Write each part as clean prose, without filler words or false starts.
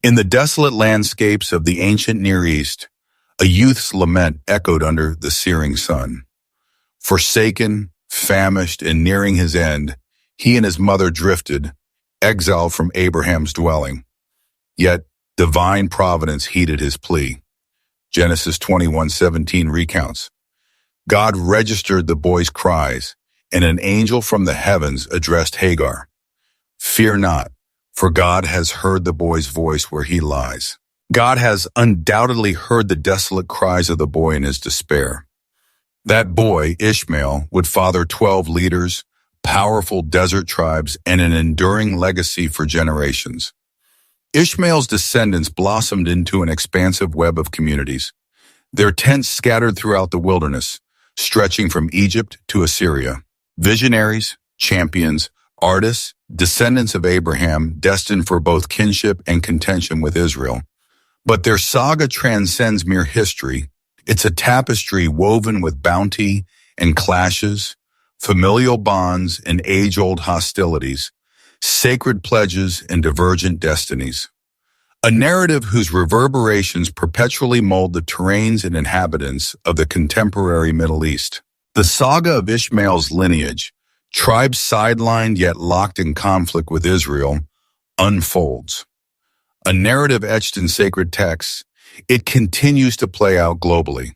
In the desolate landscapes of the ancient Near East, a youth's lament echoed under the searing sun. Forsaken, famished, and nearing his end, he and his mother drifted, exiled from Abraham's dwelling. Yet divine providence heeded his plea. Genesis 21:17 recounts, God registered the boy's cries, and an angel from the heavens addressed Hagar. Fear not, for God has heard the boy's voice where he lies. God has undoubtedly heard the desolate cries of the boy in his despair. That boy, Ishmael, would father 12 leaders, powerful desert tribes, and an enduring legacy for generations. Ishmael's descendants blossomed into an expansive web of communities, their tents scattered throughout the wilderness, stretching from Egypt to Assyria. Visionaries, champions, artists, descendants of Abraham, destined for both kinship and contention with Israel. But their saga transcends mere history. It's a tapestry woven with bounty and clashes, familial bonds and age-old hostilities, sacred pledges and divergent destinies. A narrative whose reverberations perpetually mold the terrains and inhabitants of the contemporary Middle East. The saga of Ishmael's lineage, tribes sidelined yet locked in conflict with Israel, unfolds. A narrative etched in sacred texts, it continues to play out globally.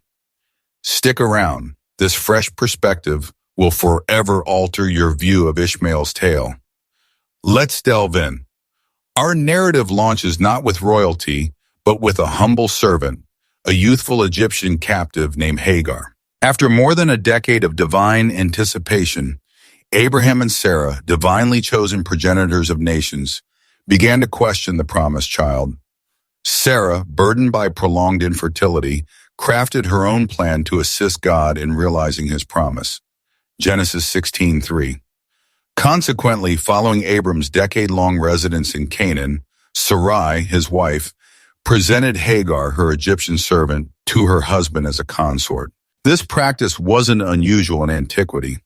Stick around. This fresh perspective will forever alter your view of Ishmael's tale. Let's delve in. Our narrative launches not with royalty, but with a humble servant, a youthful Egyptian captive named Hagar. After more than a decade of divine anticipation, Abraham and Sarah, divinely chosen progenitors of nations, began to question the promised child. Sarah, burdened by prolonged infertility, crafted her own plan to assist God in realizing his promise. Genesis 16:3. Consequently, following Abram's decade-long residence in Canaan, Sarai, his wife, presented Hagar, her Egyptian servant, to her husband as a consort. This practice wasn't unusual in antiquity.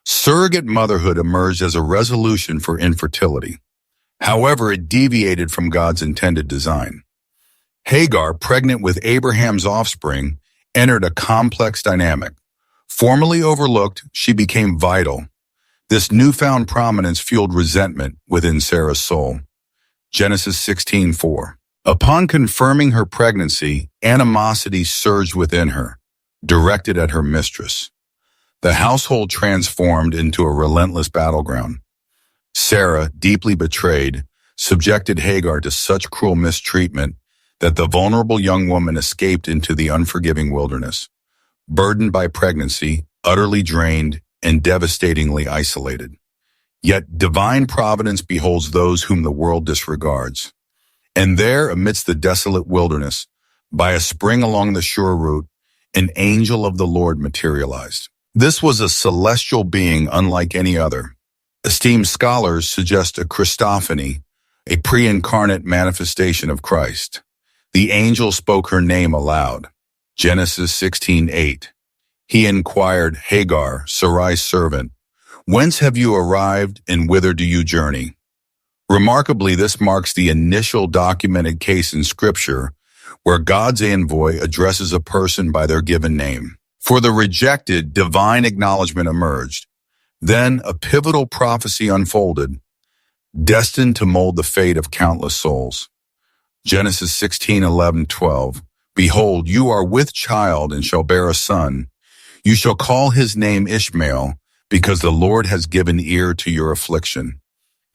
Surrogate motherhood emerged as a resolution for infertility. However, it deviated from God's intended design. Hagar, pregnant with Abraham's offspring, entered a complex dynamic. Formerly overlooked, she became vital. This newfound prominence fueled resentment within Sarah's soul. Genesis 16:4. Upon confirming her pregnancy, animosity surged within her, directed at her mistress. The household transformed into a relentless battleground. Sarah, deeply betrayed, subjected Hagar to such cruel mistreatment that the vulnerable young woman escaped into the unforgiving wilderness, burdened by pregnancy, utterly drained, and devastatingly isolated. Yet divine providence beholds those whom the world disregards. And there, amidst the desolate wilderness, by a spring along the shore route, an angel of the Lord materialized. This was a celestial being unlike any other. Esteemed scholars suggest a Christophany, a pre-incarnate manifestation of Christ. The angel spoke her name aloud. Genesis 16:8. He inquired, Hagar, Sarai's servant, whence have you arrived and whither do you journey? Remarkably, this marks the initial documented case in Scripture where God's envoy addresses a person by their given name. For the rejected, divine acknowledgement emerged. Then a pivotal prophecy unfolded, destined to mold the fate of countless souls. Genesis 16:11-12. Behold, you are with child and shall bear a son. You shall call his name Ishmael, because the Lord has given ear to your affliction.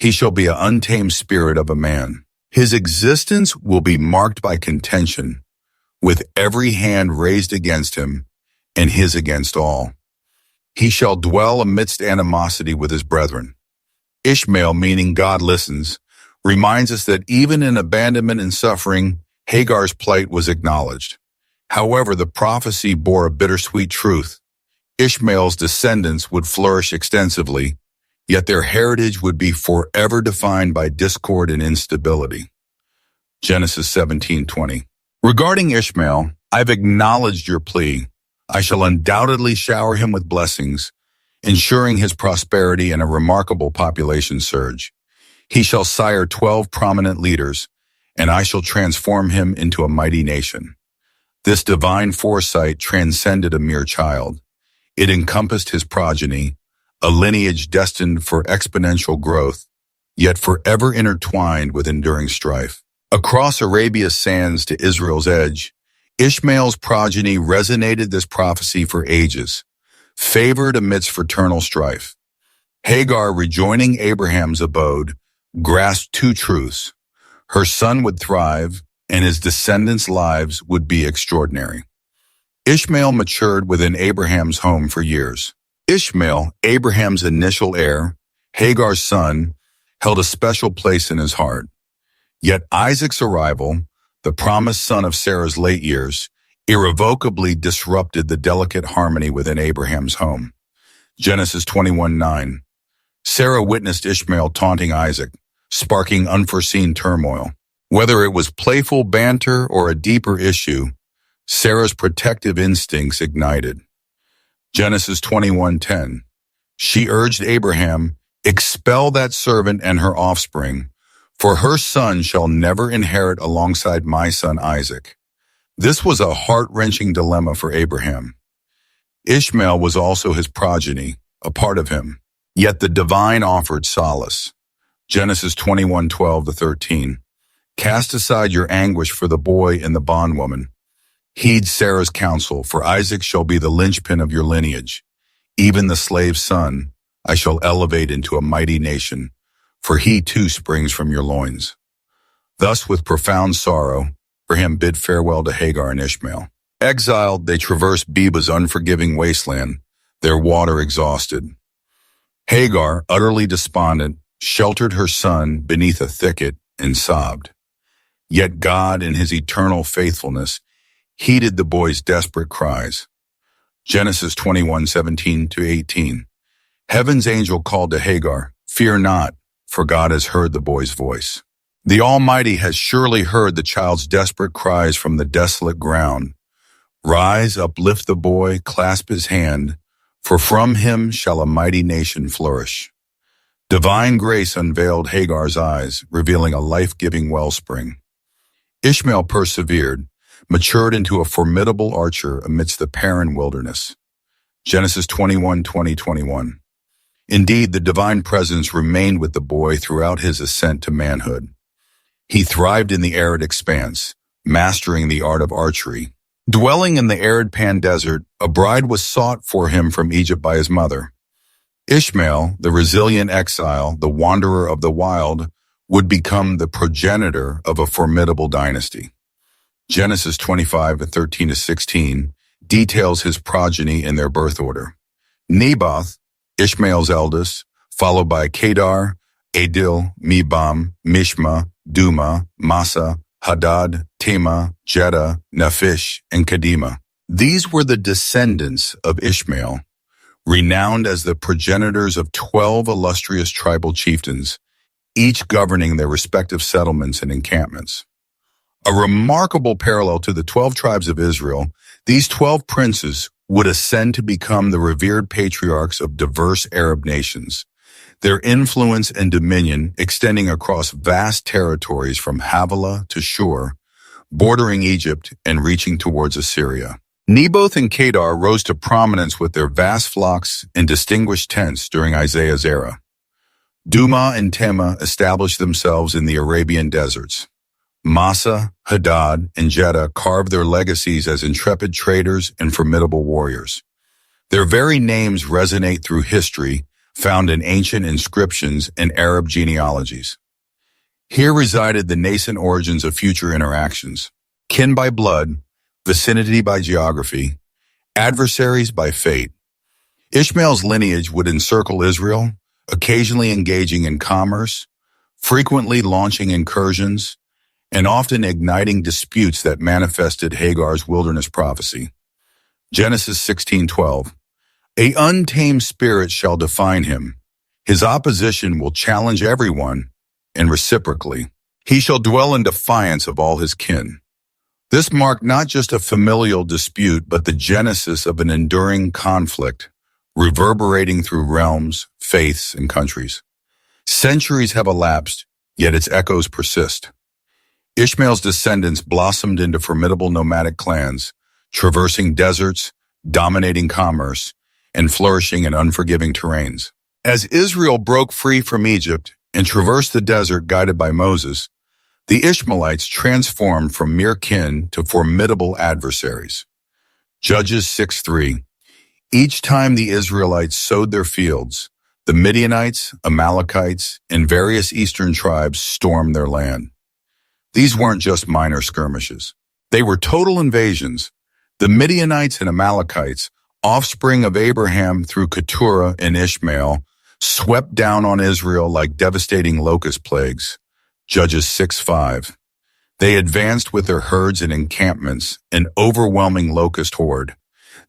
He shall be an untamed spirit of a man. His existence will be marked by contention, with every hand raised against him, and his against all. He shall dwell amidst animosity with his brethren. Ishmael, meaning God listens, reminds us that even in abandonment and suffering, Hagar's plight was acknowledged. However, the prophecy bore a bittersweet truth. Ishmael's descendants would flourish extensively, yet their heritage would be forever defined by discord and instability. Genesis 17:20. Regarding Ishmael, I've acknowledged your plea. I shall undoubtedly shower him with blessings, ensuring his prosperity and a remarkable population surge. He shall sire 12 prominent leaders, and I shall transform him into a mighty nation. This divine foresight transcended a mere child. It encompassed his progeny, a lineage destined for exponential growth, yet forever intertwined with enduring strife. Across Arabia's sands to Israel's edge, Ishmael's progeny resonated this prophecy for ages, favored amidst fraternal strife. Hagar, rejoining Abraham's abode, grasped two truths. Her son would thrive, and his descendants' lives would be extraordinary. Ishmael matured within Abraham's home for years. Ishmael, Abraham's initial heir, Hagar's son, held a special place in his heart. Yet Isaac's arrival, the promised son of Sarah's late years, irrevocably disrupted the delicate harmony within Abraham's home. Genesis 21:9. Sarah witnessed Ishmael taunting Isaac, sparking unforeseen turmoil. Whether it was playful banter or a deeper issue, Sarah's protective instincts ignited. Genesis 21:10. She urged Abraham, "Expel that servant and her offspring, for her son shall never inherit alongside my son Isaac." This was a heart-wrenching dilemma for Abraham. Ishmael was also his progeny, a part of him. Yet the divine offered solace. Genesis 21:12-13. Cast aside your anguish for the boy and the bondwoman. Heed Sarah's counsel, for Isaac shall be the linchpin of your lineage. Even the slave's son I shall elevate into a mighty nation, for he too springs from your loins. Thus, with profound sorrow, Abraham bid farewell to Hagar and Ishmael. Exiled, they traversed Beba's unforgiving wasteland, their water exhausted. Hagar, utterly despondent, sheltered her son beneath a thicket and sobbed. Yet God, in his eternal faithfulness, heeded the boy's desperate cries. Genesis 21:17-18. Heaven's angel called to Hagar, "Fear not, for God has heard the boy's voice." The Almighty has surely heard the child's desperate cries from the desolate ground. Rise, uplift the boy, clasp his hand, for from him shall a mighty nation flourish. Divine grace unveiled Hagar's eyes, revealing a life-giving wellspring. Ishmael persevered, matured into a formidable archer amidst the barren wilderness. Genesis 21:20-21. Indeed, the divine presence remained with the boy throughout his ascent to manhood. He thrived in the arid expanse, mastering the art of archery. Dwelling in the arid Pan Desert, a bride was sought for him from Egypt by his mother. Ishmael, the resilient exile, the wanderer of the wild, would become the progenitor of a formidable dynasty. Genesis 25:13-16 details his progeny in their birth order. Nebaioth, Ishmael's eldest, followed by Kedar, Adil, Mibam, Mishma, Duma, Massa, Hadad, Tema, Jeddah, Naphish, and Kedema. These were the descendants of Ishmael, renowned as the progenitors of 12 illustrious tribal chieftains, each governing their respective settlements and encampments. A remarkable parallel to the 12 tribes of Israel, these 12 princes would ascend to become the revered patriarchs of diverse Arab nations, their influence and dominion extending across vast territories from Havilah to Shur, bordering Egypt and reaching towards Assyria. Nebaioth and Kedar rose to prominence with their vast flocks and distinguished tents during Isaiah's era. Duma and Tema established themselves in the Arabian deserts. Massa, Hadad, and Jeddah carved their legacies as intrepid traders and formidable warriors. Their very names resonate through history, found in ancient inscriptions and Arab genealogies. Here resided the nascent origins of future interactions, kin by blood, vicinity by geography, adversaries by fate. Ishmael's lineage would encircle Israel, occasionally engaging in commerce, frequently launching incursions, and often igniting disputes that manifested Hagar's wilderness prophecy. Genesis 16:12. A untamed spirit shall define him. His opposition will challenge everyone, and reciprocally, he shall dwell in defiance of all his kin. This marked not just a familial dispute, but the genesis of an enduring conflict, reverberating through realms, faiths, and countries. Centuries have elapsed, yet its echoes persist. Ishmael's descendants blossomed into formidable nomadic clans, traversing deserts, dominating commerce, and flourishing in unforgiving terrains. As Israel broke free from Egypt and traversed the desert guided by Moses, the Ishmaelites transformed from mere kin to formidable adversaries. Judges 6:3. Each time the Israelites sowed their fields, the Midianites, Amalekites, and various eastern tribes stormed their land. These weren't just minor skirmishes. They were total invasions. The Midianites and Amalekites, offspring of Abraham through Keturah and Ishmael, swept down on Israel like devastating locust plagues. Judges 6:5. They advanced with their herds and encampments, an overwhelming locust horde.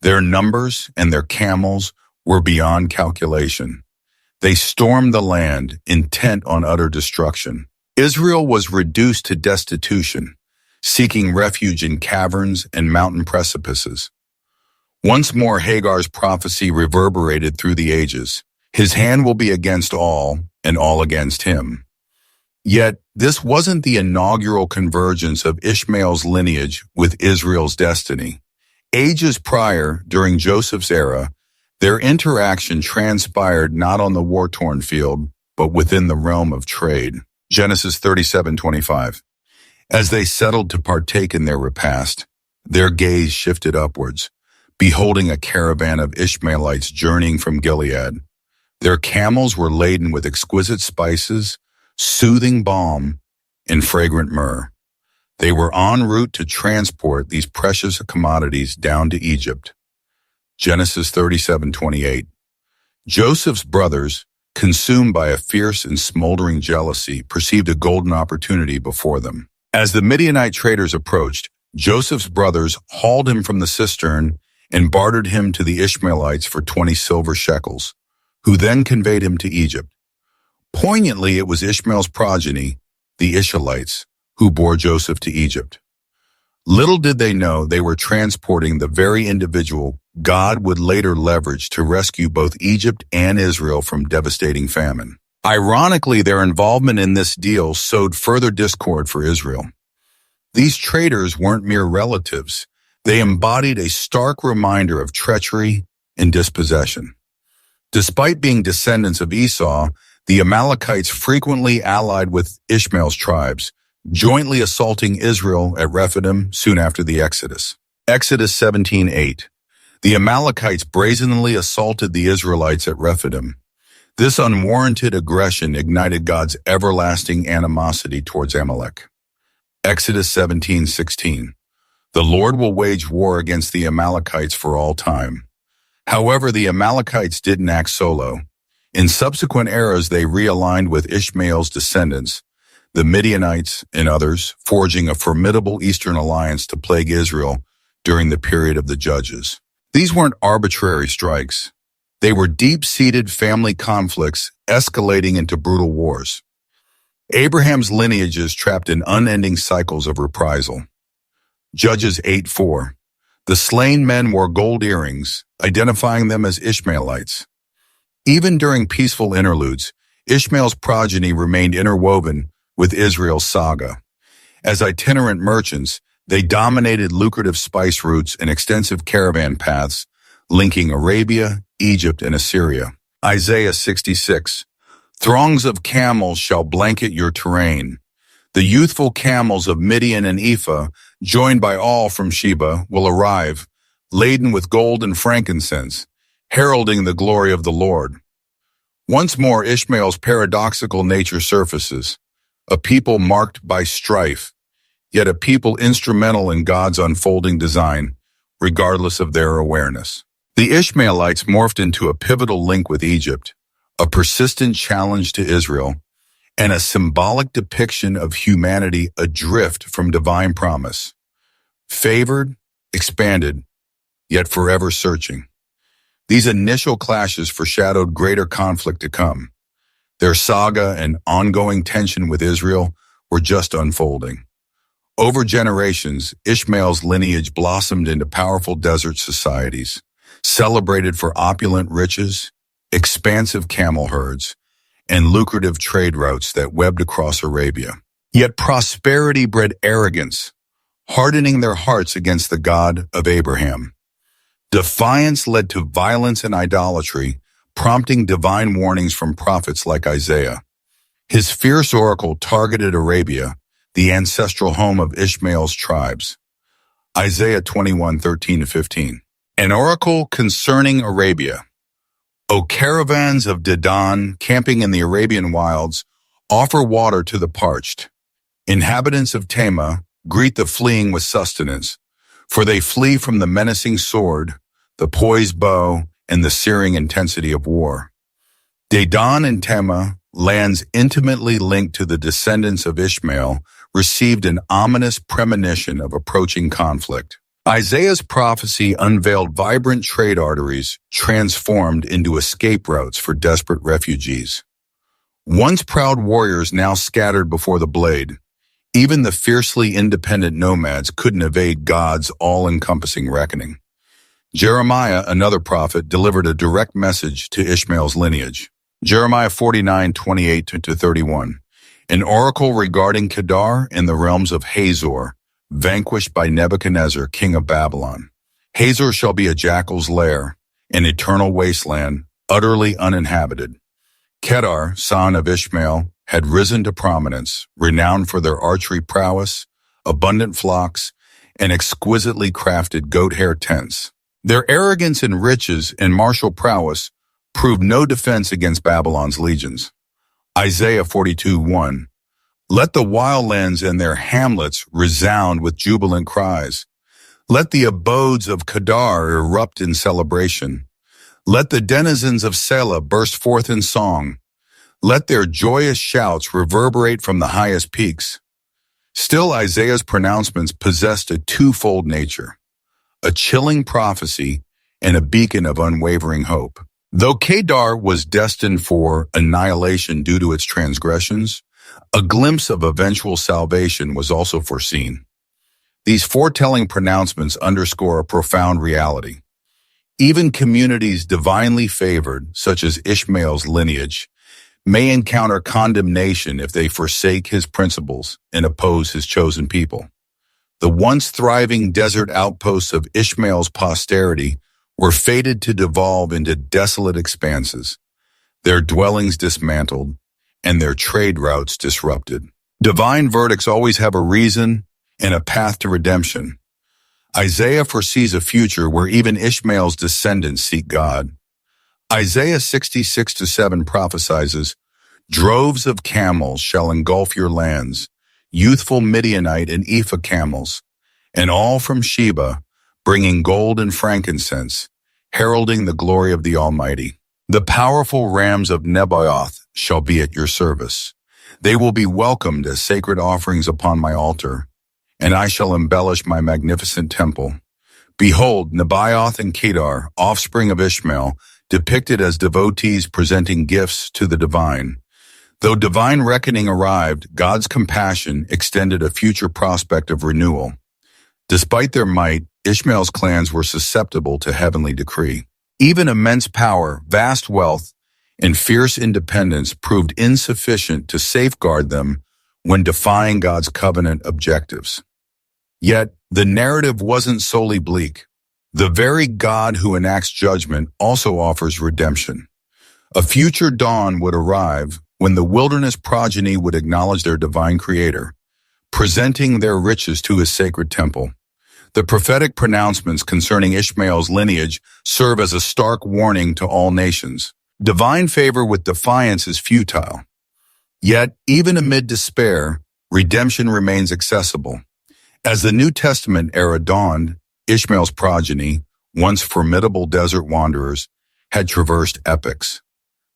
Their numbers and their camels were beyond calculation. They stormed the land, intent on utter destruction. Israel was reduced to destitution, seeking refuge in caverns and mountain precipices. Once more, Hagar's prophecy reverberated through the ages. His hand will be against all, and all against him. Yet, this wasn't the inaugural convergence of Ishmael's lineage with Israel's destiny. Ages prior, during Joseph's era, their interaction transpired not on the war-torn field, but within the realm of trade. Genesis 37:25. As they settled to partake in their repast, their gaze shifted upwards, beholding a caravan of Ishmaelites journeying from Gilead. Their camels were laden with exquisite spices, soothing balm, and fragrant myrrh. They were en route to transport these precious commodities down to Egypt. Genesis 37:28. Joseph's brothers, consumed by a fierce and smoldering jealousy, perceived a golden opportunity before them. As the Midianite traders approached, Joseph's brothers hauled him from the cistern and bartered him to the Ishmaelites for 20 silver shekels, who then conveyed him to Egypt. Poignantly, it was Ishmael's progeny, the Ishmaelites, who bore Joseph to Egypt. Little did they know they were transporting the very individual God would later leverage to rescue both Egypt and Israel from devastating famine. Ironically, their involvement in this deal sowed further discord for Israel. These traders weren't mere relatives. They embodied a stark reminder of treachery and dispossession. Despite being descendants of Esau, the Amalekites frequently allied with Ishmael's tribes, jointly assaulting Israel at Rephidim soon after the Exodus. Exodus 17:8. The Amalekites brazenly assaulted the Israelites at Rephidim. This unwarranted aggression ignited God's everlasting animosity towards Amalek. Exodus 17:16. The Lord will wage war against the Amalekites for all time. However, the Amalekites didn't act solo. In subsequent eras, they realigned with Ishmael's descendants, the Midianites and others, forging a formidable eastern alliance to plague Israel during the period of the Judges. These weren't arbitrary strikes. They were deep-seated family conflicts escalating into brutal wars. Abraham's lineages trapped in unending cycles of reprisal. Judges 8:4. The slain men wore gold earrings, identifying them as Ishmaelites. Even during peaceful interludes, Ishmael's progeny remained interwoven with Israel's saga. As itinerant merchants, they dominated lucrative spice routes and extensive caravan paths linking Arabia, Egypt, and Assyria. Isaiah 66. Throngs of camels shall blanket your terrain. The youthful camels of Midian and Ephah, joined by all from Sheba, will arrive, laden with gold and frankincense, heralding the glory of the Lord. Once more, Ishmael's paradoxical nature surfaces, a people marked by strife, yet a people instrumental in God's unfolding design, regardless of their awareness. The Ishmaelites morphed into a pivotal link with Egypt, a persistent challenge to Israel, and a symbolic depiction of humanity adrift from divine promise. Favored, expanded, yet forever searching. These initial clashes foreshadowed greater conflict to come. Their saga and ongoing tension with Israel were just unfolding. Over generations, Ishmael's lineage blossomed into powerful desert societies, celebrated for opulent riches, expansive camel herds, and lucrative trade routes that webbed across Arabia. Yet prosperity bred arrogance, hardening their hearts against the God of Abraham. Defiance led to violence and idolatry, prompting divine warnings from prophets like Isaiah. His fierce oracle targeted Arabia, the ancestral home of Ishmael's tribes. Isaiah 21:13-15. An oracle concerning Arabia. O caravans of Dedan camping in the Arabian wilds, offer water to the parched. Inhabitants of Tema, greet the fleeing with sustenance, for they flee from the menacing sword, the poised bow, and the searing intensity of war. Dedan and Tema, lands intimately linked to the descendants of Ishmael, received an ominous premonition of approaching conflict. Isaiah's prophecy unveiled vibrant trade arteries transformed into escape routes for desperate refugees. Once proud warriors now scattered before the blade, even the fiercely independent nomads couldn't evade God's all-encompassing reckoning. Jeremiah, another prophet, delivered a direct message to Ishmael's lineage. Jeremiah 49:28-31. An oracle regarding Kedar in the realms of Hazor, vanquished by Nebuchadnezzar, king of Babylon. Hazor shall be a jackal's lair, an eternal wasteland, utterly uninhabited. Kedar, son of Ishmael, had risen to prominence, renowned for their archery prowess, abundant flocks, and exquisitely crafted goat hair tents. Their arrogance and riches and martial prowess proved no defense against Babylon's legions. Isaiah 42:1. Let the wildlands and their hamlets resound with jubilant cries. Let the abodes of Kedar erupt in celebration. Let the denizens of Selah burst forth in song. Let their joyous shouts reverberate from the highest peaks. Still, Isaiah's pronouncements possessed a twofold nature, a chilling prophecy and a beacon of unwavering hope. Though Kedar was destined for annihilation due to its transgressions, a glimpse of eventual salvation was also foreseen. These foretelling pronouncements underscore a profound reality. Even communities divinely favored, such as Ishmael's lineage, may encounter condemnation if they forsake his principles and oppose his chosen people. The once thriving desert outposts of Ishmael's posterity were fated to devolve into desolate expanses, their dwellings dismantled, and their trade routes disrupted. Divine verdicts always have a reason and a path to redemption. Isaiah foresees a future where even Ishmael's descendants seek God. Isaiah 66:7 prophesies, droves of camels shall engulf your lands, youthful Midianite and Ephah camels, and all from Sheba, bringing gold and frankincense, heralding the glory of the Almighty. The powerful rams of Nebaioth shall be at your service. They will be welcomed as sacred offerings upon my altar, and I shall embellish my magnificent temple. Behold, Nebaioth and Kedar, offspring of Ishmael, depicted as devotees presenting gifts to the divine. Though divine reckoning arrived, God's compassion extended a future prospect of renewal. Despite their might, Ishmael's clans were susceptible to heavenly decree. Even immense power, vast wealth, and fierce independence proved insufficient to safeguard them when defying God's covenant objectives. Yet, the narrative wasn't solely bleak. The very God who enacts judgment also offers redemption. A future dawn would arrive when the wilderness progeny would acknowledge their divine creator, presenting their riches to his sacred temple. The prophetic pronouncements concerning Ishmael's lineage serve as a stark warning to all nations. Divine favor with defiance is futile. Yet, even amid despair, redemption remains accessible. As the New Testament era dawned, Ishmael's progeny, once formidable desert wanderers, had traversed epochs.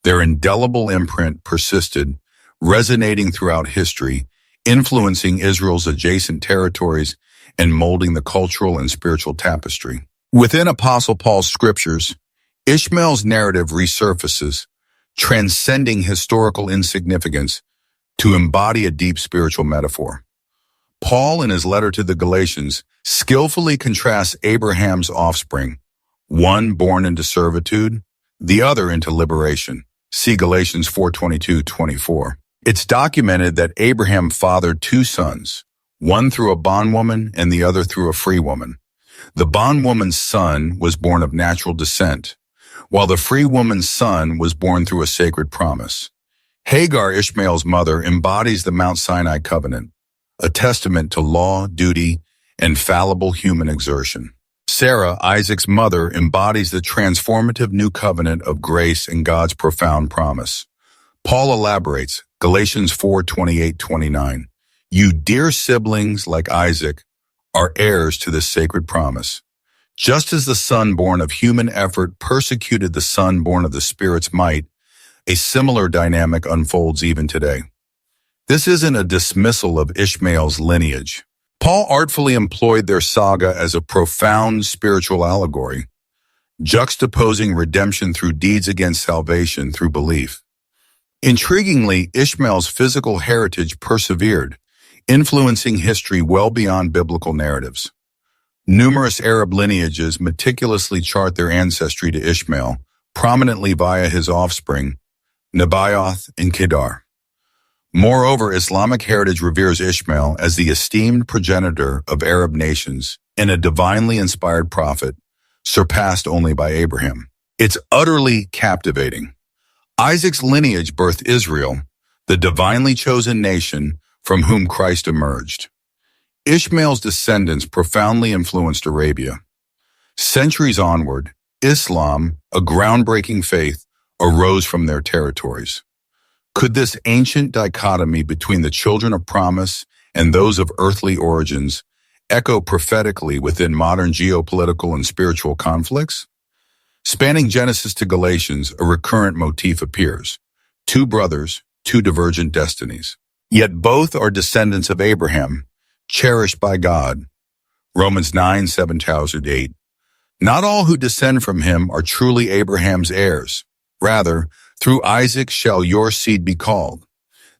Their indelible imprint persisted, resonating throughout history, influencing Israel's adjacent territories and molding the cultural and spiritual tapestry. Within Apostle Paul's scriptures, Ishmael's narrative resurfaces, transcending historical insignificance to embody a deep spiritual metaphor. Paul, in his letter to the Galatians, skillfully contrasts Abraham's offspring, one born into servitude, the other into liberation. See Galatians 4:22-24. It's documented that Abraham fathered two sons, one through a bondwoman and the other through a free woman. The bondwoman's son was born of natural descent, while the free woman's son was born through a sacred promise. Hagar, Ishmael's mother, embodies the Mount Sinai covenant, a testament to law, duty, and fallible human exertion. Sarah, Isaac's mother, embodies the transformative new covenant of grace and God's profound promise. Paul elaborates, Galatians 4:28-29. You dear siblings like Isaac are heirs to this sacred promise. Just as the son born of human effort persecuted the son born of the Spirit's might, a similar dynamic unfolds even today. This isn't a dismissal of Ishmael's lineage. Paul artfully employed their saga as a profound spiritual allegory, juxtaposing redemption through deeds against salvation through belief. Intriguingly, Ishmael's physical heritage persevered, influencing history well beyond biblical narratives. Numerous Arab lineages meticulously chart their ancestry to Ishmael, prominently via his offspring, Nebaioth and Kedar. Moreover, Islamic heritage reveres Ishmael as the esteemed progenitor of Arab nations and a divinely inspired prophet, surpassed only by Abraham. It's utterly captivating. Isaac's lineage birthed Israel, the divinely chosen nation from whom Christ emerged. Ishmael's descendants profoundly influenced Arabia. Centuries onward, Islam, a groundbreaking faith, arose from their territories. Could this ancient dichotomy between the children of promise and those of earthly origins echo prophetically within modern geopolitical and spiritual conflicts? Spanning Genesis to Galatians, a recurrent motif appears. Two brothers, two divergent destinies. Yet both are descendants of Abraham, cherished by God. Romans 9:7-8. Not all who descend from him are truly Abraham's heirs. Rather, through Isaac shall your seed be called.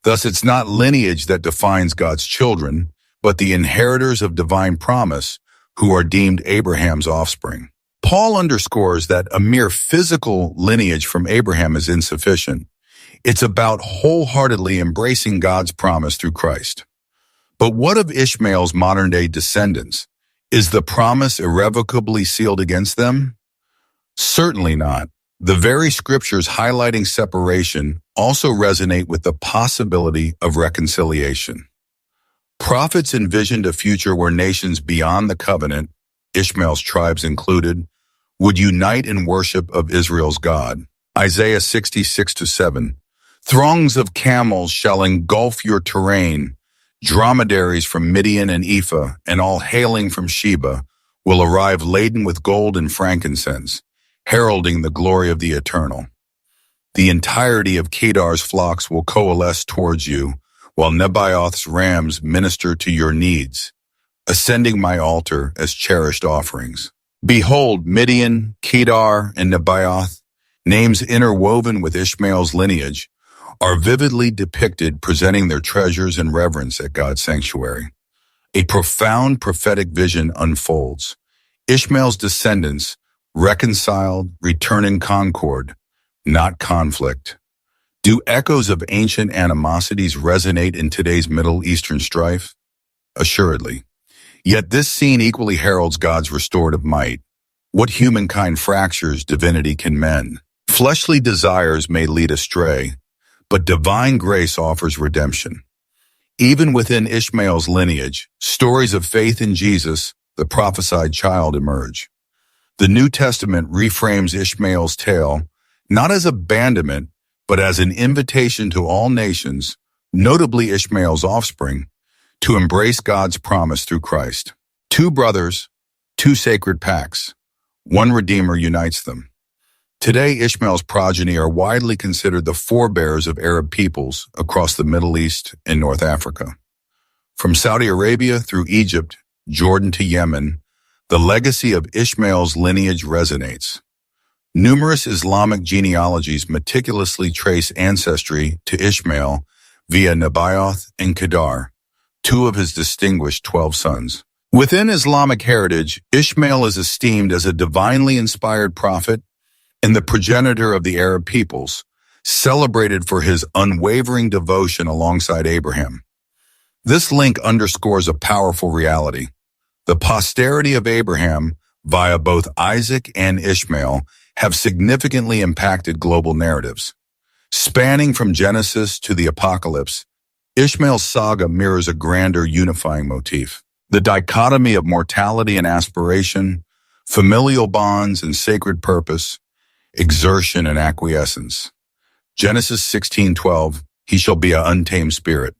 Thus, it's not lineage that defines God's children, but the inheritors of divine promise who are deemed Abraham's offspring. Paul underscores that a mere physical lineage from Abraham is insufficient. It's about wholeheartedly embracing God's promise through Christ. But what of Ishmael's modern-day descendants? Is the promise irrevocably sealed against them? Certainly not. The very scriptures highlighting separation also resonate with the possibility of reconciliation. Prophets envisioned a future where nations beyond the covenant, Ishmael's tribes included, would unite in worship of Israel's God. Isaiah 66-7. Throngs of camels shall engulf your terrain. Dromedaries from Midian and Ephah, and all hailing from Sheba, will arrive laden with gold and frankincense, heralding the glory of the Eternal. The entirety of Kedar's flocks will coalesce towards you, while Nebaioth's rams minister to your needs, ascending my altar as cherished offerings. Behold, Midian, Kedar, and Nebaioth, names interwoven with Ishmael's lineage, are vividly depicted presenting their treasures in reverence at God's sanctuary. A profound prophetic vision unfolds. Ishmael's descendants, reconciled, return in concord, not conflict. Do echoes of ancient animosities resonate in today's Middle Eastern strife? Assuredly. Yet this scene equally heralds God's restorative might. What humankind fractures, divinity can mend. Fleshly desires may lead astray, but divine grace offers redemption. Even within Ishmael's lineage, stories of faith in Jesus, the prophesied child, emerge. The New Testament reframes Ishmael's tale not as abandonment, but as an invitation to all nations, notably Ishmael's offspring, to embrace God's promise through Christ. Two brothers, two sacred pacts. One Redeemer unites them. Today, Ishmael's progeny are widely considered the forebears of Arab peoples across the Middle East and North Africa. From Saudi Arabia through Egypt, Jordan to Yemen, the legacy of Ishmael's lineage resonates. Numerous Islamic genealogies meticulously trace ancestry to Ishmael via Nebaioth and Kedar, two of his distinguished 12 sons. Within Islamic heritage, Ishmael is esteemed as a divinely inspired prophet and the progenitor of the Arab peoples, celebrated for his unwavering devotion alongside Abraham. This link underscores a powerful reality. The posterity of Abraham, via both Isaac and Ishmael, have significantly impacted global narratives. Spanning from Genesis to the Apocalypse, Ishmael's saga mirrors a grander unifying motif. The dichotomy of mortality and aspiration, familial bonds and sacred purpose, exertion and acquiescence. Genesis 16:12, he shall be an untamed spirit.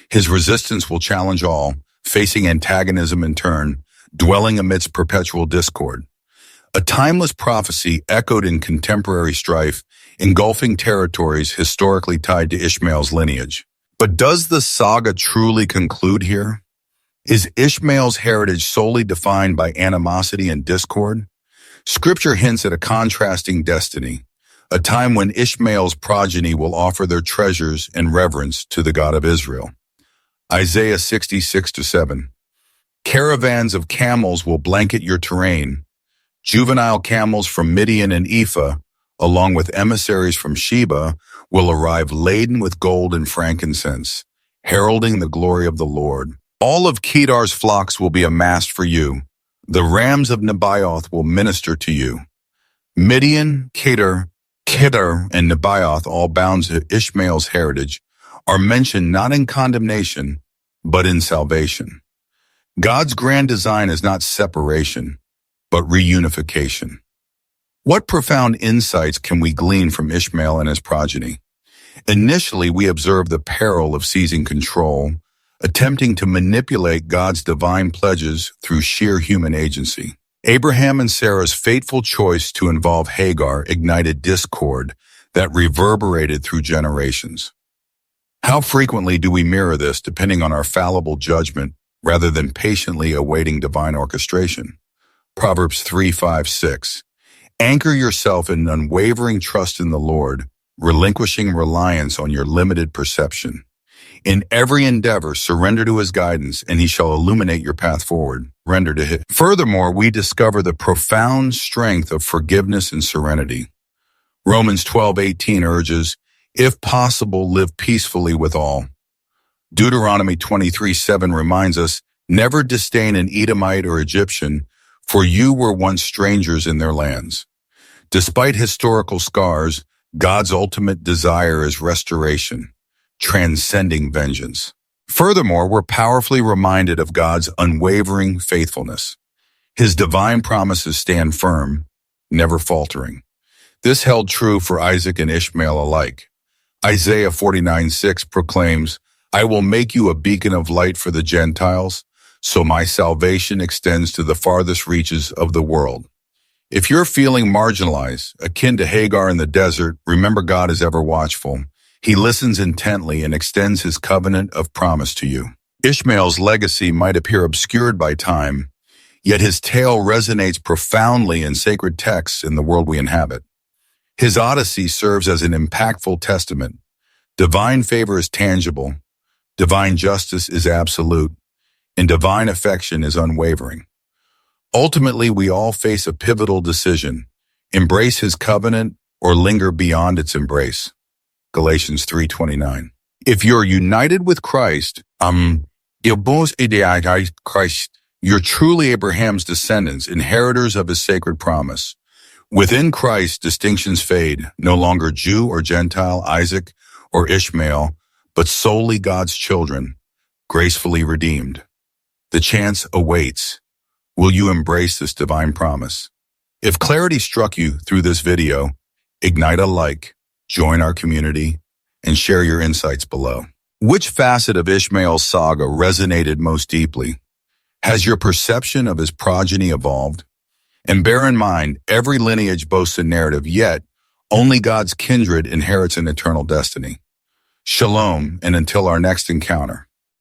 His resistance will challenge all, facing antagonism in turn, dwelling amidst perpetual discord. A timeless prophecy echoed in contemporary strife, engulfing territories historically tied to Ishmael's lineage. But does the saga truly conclude here? Is Ishmael's heritage solely defined by animosity and discord? Scripture hints at a contrasting destiny, a time when Ishmael's progeny will offer their treasures and reverence to the God of Israel. Isaiah 66:7. Caravans of camels will blanket your terrain. Juvenile camels from Midian and Ephah, along with emissaries from Sheba, will arrive laden with gold and frankincense, heralding the glory of the Lord. All of Kedar's flocks will be amassed for you. The rams of Nebaioth will minister to you. Midian, Kedar, and Nebaioth, all bound to Ishmael's heritage, are mentioned not in condemnation, but in salvation. God's grand design is not separation, but reunification. What profound insights can we glean from Ishmael and his progeny? Initially, we observe the peril of seizing control, attempting to manipulate God's divine pledges through sheer human agency. Abraham and Sarah's fateful choice to involve Hagar ignited discord that reverberated through generations. How frequently do we mirror this depending on our fallible judgment rather than patiently awaiting divine orchestration? Proverbs 3:5-6. Anchor yourself in unwavering trust in the Lord, relinquishing reliance on your limited perception. In every endeavor, surrender to his guidance, and he shall illuminate your path forward. Render to him. Furthermore, we discover the profound strength of forgiveness and serenity. Romans 12:18 urges, if possible, live peacefully with all. Deuteronomy 23:7 reminds us, never disdain an Edomite or Egyptian, for you were once strangers in their lands. Despite historical scars, God's ultimate desire is restoration, transcending vengeance. Furthermore, we're powerfully reminded of God's unwavering faithfulness. His divine promises stand firm, never faltering. This held true for Isaac and Ishmael alike. Isaiah 49:6 proclaims, I will make you a beacon of light for the Gentiles, so my salvation extends to the farthest reaches of the world. If you're feeling marginalized, akin to Hagar in the desert, remember God is ever watchful. He listens intently and extends his covenant of promise to you. Ishmael's legacy might appear obscured by time, yet his tale resonates profoundly in sacred texts in the world we inhabit. His odyssey serves as an impactful testament. Divine favor is tangible, divine justice is absolute, and divine affection is unwavering. Ultimately, we all face a pivotal decision: embrace his covenant or linger beyond its embrace. Galatians 3:29. If you're united with Christ, you're truly Abraham's descendants, inheritors of his sacred promise. Within Christ, distinctions fade, no longer Jew or Gentile, Isaac or Ishmael, but solely God's children, gracefully redeemed. The chance awaits. Will you embrace this divine promise? If clarity struck you through this video, ignite a like, join our community, and share your insights below. Which facet of Ishmael's saga resonated most deeply? Has your perception of his progeny evolved? And bear in mind, every lineage boasts a narrative, yet only God's kindred inherits an eternal destiny. Shalom, and until our next encounter.